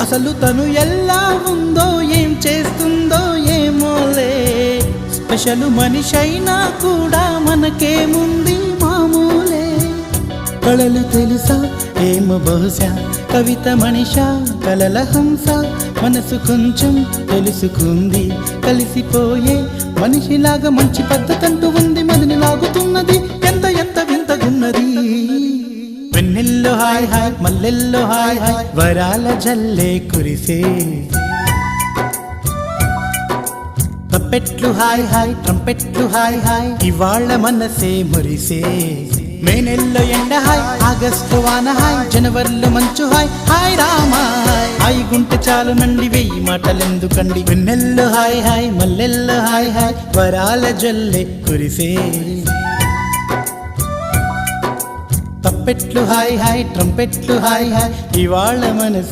అసలు తను ఎలా ఉందో ఏం చేస్తుందో ఏమోలే, స్పెషల్ మనిషైనా కూడా మనకేముంది మామూలే. కళలు తెలుసా ఏమో బహుశా, కవిత మనిషా కలల హంస, మనసు కొంచెం తెలుసుకుంది కలిసిపోయే మనిషిలాగా, మంచి పద్ధతంటూ ఉంది మదిని లాగుతున్నది, ఎంత ఎంత వింతగున్నది. వెన్నెల్లో హాయ్ హాయ్ మల్లెల్లో హాయ్ హాయ్, వరాల జల్లే కురిసే. తప్పెట్లు హాయ్ హాయ్ ట్రంపెట్లు హాయ్ హాయ్, ఇవాళ మనసే మురిసే. మే నెల్లో ఎండ హాయ్, ఆగస్టు వాన హాయ్, జనవరిలో మంచు హాయ్, హాయ్ రామా హాయ్ గుంటె చాలు నండి వెయ్యి మాటలెందుకండి. వెన్నెల్లో హాయ్ హాయ్ మల్లెల్లో హాయ్ హాయ్, వరాల జల్లే కురిసే. తప్పెట్లు హాయ్ హాయ్ ట్రంపెట్లు హాయ్ హాయ్, ఇవాళ మనసు